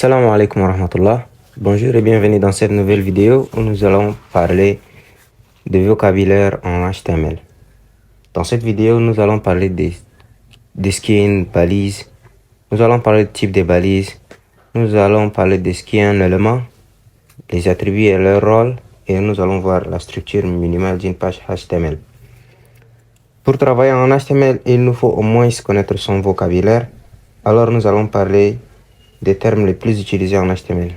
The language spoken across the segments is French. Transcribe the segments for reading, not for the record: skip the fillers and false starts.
Assalamu alaikum wa rahmatullah. Bonjour et bienvenue dans cette nouvelle vidéo où nous allons parler de vocabulaire en HTML. Dans cette vidéo, nous allons parler de ce qui est une balise. Nous allons parler du type de balise. Nous allons parler de ce qui est un élément, les attributs et leur rôle. Et nous allons voir la structure minimale d'une page HTML. Pour travailler en HTML, il nous faut au moins connaître son vocabulaire. Alors nous allons parler des termes les plus utilisés en HTML.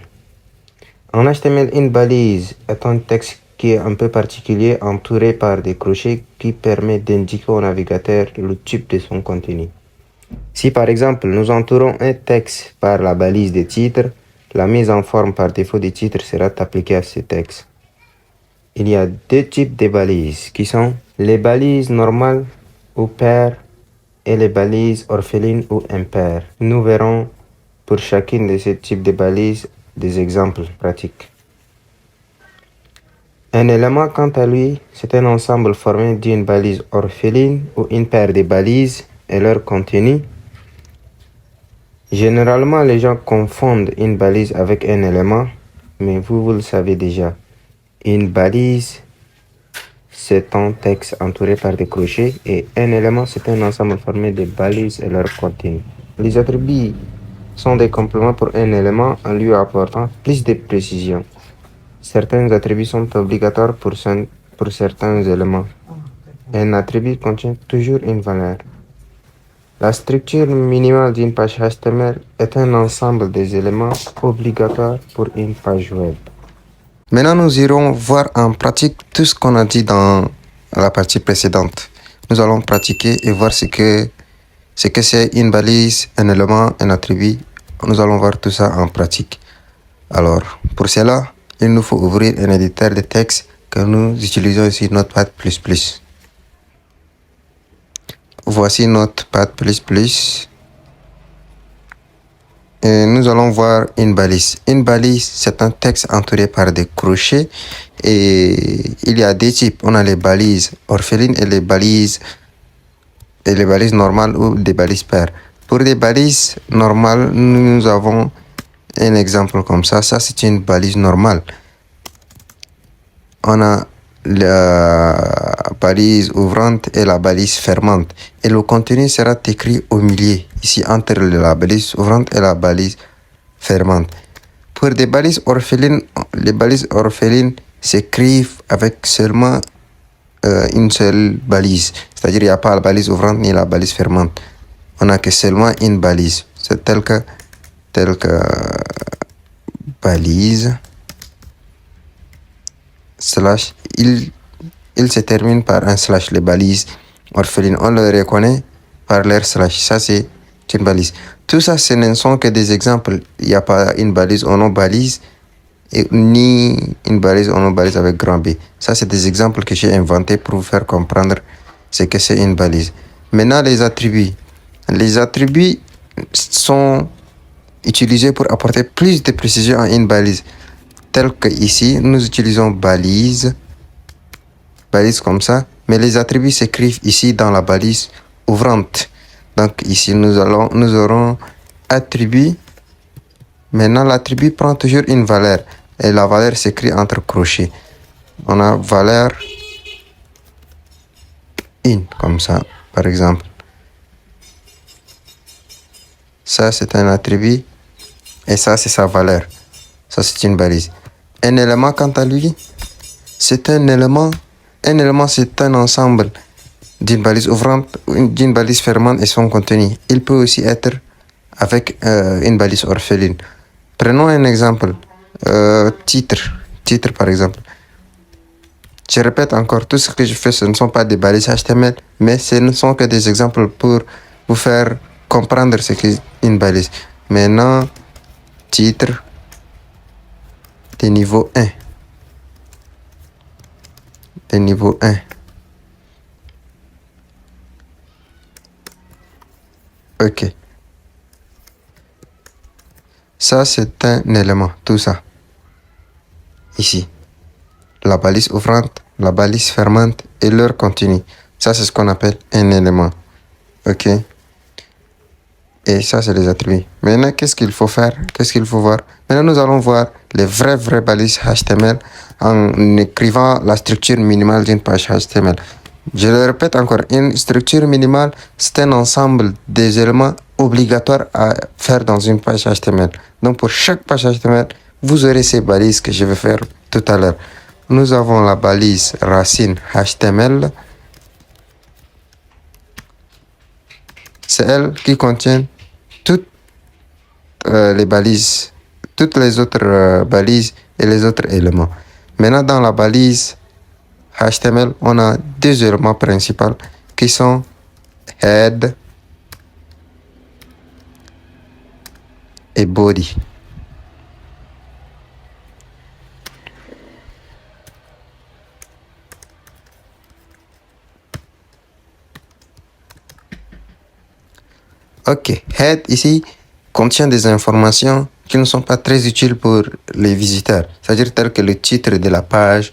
En HTML, une balise est un texte qui est un peu particulier, entouré par des crochets qui permettent d'indiquer au navigateur le type de son contenu. Si par exemple nous entourons un texte par la balise de titre, la mise en forme par défaut des titres sera appliquée à ce texte. Il y a deux types de balises qui sont les balises normales ou paires et les balises orphelines ou impaires. Nous verrons pour chacune de ces types de balises des exemples pratiques. Un élément, quant à lui, c'est un ensemble formé d'une balise orpheline ou une paire de balises et leur contenu. Généralement, les gens confondent une balise avec un élément, mais vous le savez déjà. Une balise, c'est un texte entouré par des crochets et un élément, c'est un ensemble formé de balises et leur contenu. Les attributs sont des compléments pour un élément en lui apportant plus de précision. Certains attributs sont obligatoires pour certains éléments. Un attribut contient toujours une valeur. La structure minimale d'une page HTML est un ensemble des éléments obligatoires pour une page web. Maintenant, nous irons voir en pratique tout ce qu'on a dit dans la partie précédente. Nous allons pratiquer et voir ce que c'est une balise, un élément, un attribut. Nous allons voir tout ça en pratique. Alors, pour cela, il nous faut ouvrir un éditeur de texte que nous utilisons ici, Notepad++. Voici Notepad++. Et nous allons voir une balise. Une balise, c'est un texte entouré par des crochets et il y a des types. On a les balises orphelines et les balises normales ou des balises paires. Pour des balises normales, nous avons un exemple comme ça. Ça, c'est une balise normale. On a la balise ouvrante et la balise fermante. Et le contenu sera écrit au milieu, ici entre la balise ouvrante et la balise fermante. Pour des balises orphelines, les balises orphelines s'écrivent avec seulement une seule balise. C'est-à-dire il n'y a pas la balise ouvrante ni la balise fermante. On n'a que seulement une balise. C'est tel que balise slash, il se termine par un slash. Les balises orphelines, on le reconnaît par leur slash. Ça, c'est une balise. Tout ça, ce ne sont que des exemples. Il n'y a pas une balise ou non balise, ni une balise ou non balise avec grand B. Ça, c'est des exemples que j'ai inventés pour vous faire comprendre ce que c'est une balise. Maintenant, les attributs. Les attributs sont utilisés pour apporter plus de précision à une balise. Tel que ici, nous utilisons balise comme ça, mais les attributs s'écrivent ici dans la balise ouvrante. Donc ici, nous aurons attribut. Maintenant, l'attribut prend toujours une valeur et la valeur s'écrit entre crochets. On a valeur 1 comme ça, par exemple. Ça, c'est un attribut et ça, c'est sa valeur. Ça, c'est une balise. Un élément, quant à lui, c'est un élément. Un élément, c'est un ensemble d'une balise ouvrante, d'une balise fermante et son contenu. Il peut aussi être avec une balise orpheline. Prenons un exemple. Titre, par exemple. Je répète encore, tout ce que je fais, ce ne sont pas des balises HTML, mais ce ne sont que des exemples pour vous faire comprendre ce qu'est une balise. Maintenant, titre de niveau 1. De niveau 1. Ok. Ça, c'est un élément, tout ça. Ici. La balise ouvrante, la balise fermante et leur contenu. Ça, c'est ce qu'on appelle un élément. Ok. Et ça, c'est les attributs. Maintenant, qu'est-ce qu'il faut faire? Qu'est-ce qu'il faut voir? Maintenant, nous allons voir les vraies balises HTML en écrivant la structure minimale d'une page HTML. Je le répète encore, une structure minimale, c'est un ensemble des éléments obligatoires à faire dans une page HTML. Donc, pour chaque page HTML, vous aurez ces balises que je vais faire tout à l'heure. Nous avons la balise racine HTML. C'est elle qui contient toutes les balises, toutes les autres balises et les autres éléments. Maintenant, dans la balise HTML, on a deux éléments principaux qui sont head et body. Ok, head ici contient des informations qui ne sont pas très utiles pour les visiteurs, c'est-à-dire telles que le titre de la page,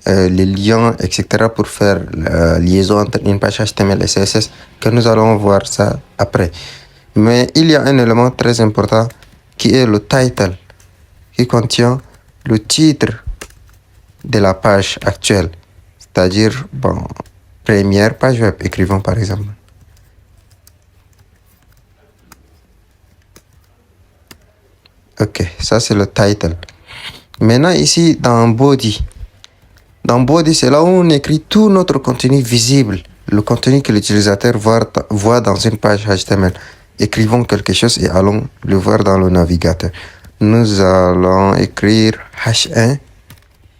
les liens, etc. pour faire la liaison entre une page HTML et CSS, que nous allons voir ça après. Mais il y a un élément très important qui est le title, qui contient le titre de la page actuelle, c'est-à-dire, bon, première page web, écrivons par exemple. Ok, ça c'est le title. Maintenant ici dans body, c'est là où on écrit tout notre contenu visible, le contenu que l'utilisateur voit dans une page HTML. Écrivons quelque chose et allons le voir dans le navigateur. Nous allons écrire H1,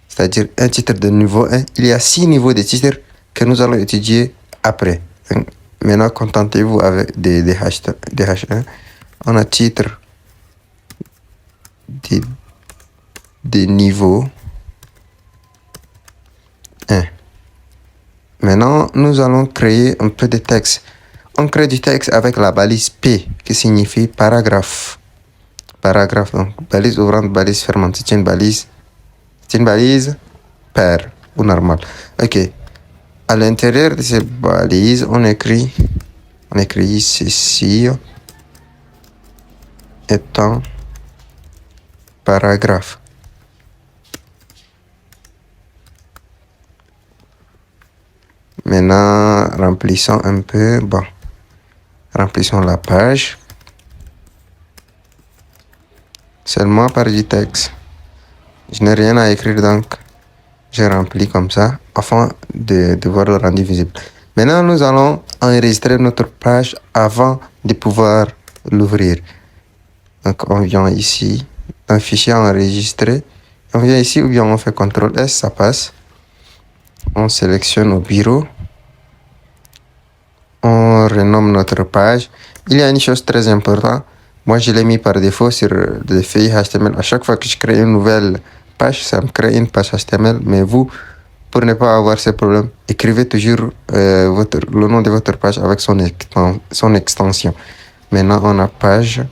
c'est-à-dire un titre de niveau 1. Il y a 6 niveaux de titres que nous allons étudier après. Donc, maintenant, contentez-vous avec des H1. On a titre des niveaux 1. Maintenant, nous allons créer un peu de texte. On crée du texte avec la balise P, qui signifie paragraphe. Paragraphe, donc balise ouvrante, balise fermante. C'est une balise paire ou normale. Ok. À l'intérieur de cette balise, on écrit ceci étant paragraphe. Maintenant, remplissons un peu. Bon, remplissons la page. Seulement par du texte. Je n'ai rien à écrire, donc je remplis comme ça afin de voir le rendu visible. Maintenant, nous allons enregistrer notre page avant de pouvoir l'ouvrir. Donc, on vient ici, un fichier enregistré. On vient ici ou bien on fait CTRL S, ça passe. On sélectionne au bureau. On renomme notre page. Il y a une chose très importante. Moi, je l'ai mis par défaut sur des feuilles HTML. À chaque fois que je crée une nouvelle page, ça me crée une page HTML. Mais vous, pour ne pas avoir ces problèmes, écrivez toujours le nom de votre page avec son extension. Maintenant, on a page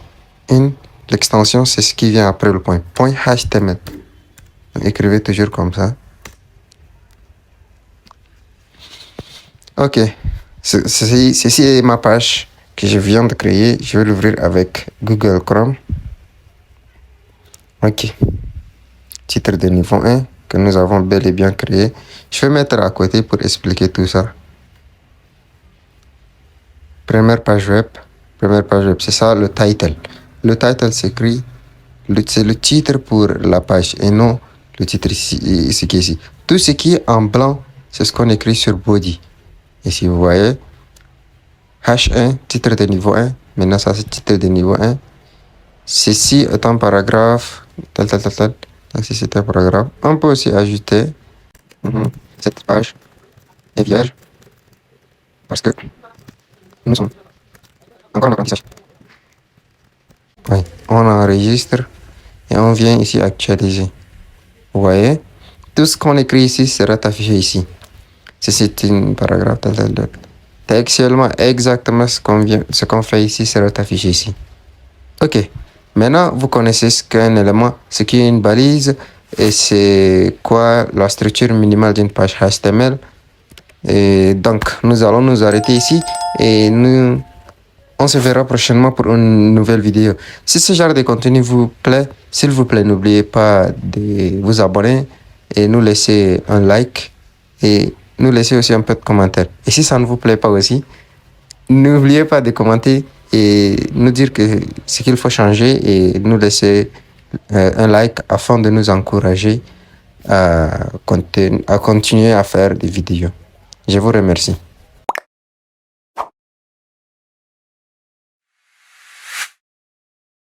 1. L'extension, c'est ce qui vient après le point. Point HTML. Donc, écrivez toujours comme ça. Ok. Ceci est ma page que je viens de créer. Je vais l'ouvrir avec Google Chrome. Ok. Titre de niveau 1 que nous avons bel et bien créé. Je vais mettre à côté pour expliquer tout ça. Première page web, c'est ça le title. Le title s'écrit, c'est le titre pour la page et non le titre ici, ce qui est ici. Tout ce qui est en blanc, c'est ce qu'on écrit sur body. Ici, vous voyez, H1, titre de niveau 1. Maintenant, ça, c'est titre de niveau 1. Ceci est un paragraphe, tel. Donc, si c'est un paragraphe, on peut aussi ajouter cette page est vierge parce que nous sommes encore en apprentissage. Oui, on enregistre et on vient ici actualiser. Vous voyez, tout ce qu'on écrit ici sera affiché ici. Si c'est un paragraphe, textuellement, exactement ce qu'on fait ici sera affiché ici. Ok, maintenant vous connaissez ce qu'est un élément, ce qui est une balise et c'est quoi la structure minimale d'une page HTML. Et donc, nous allons nous arrêter ici et On se verra prochainement pour une nouvelle vidéo. Si ce genre de contenu vous plaît, s'il vous plaît, n'oubliez pas de vous abonner et nous laisser un like et nous laisser aussi un peu de commentaires. Et si ça ne vous plaît pas aussi, n'oubliez pas de commenter et nous dire que ce qu'il faut changer et nous laisser un like afin de nous encourager à continuer à faire des vidéos. Je vous remercie.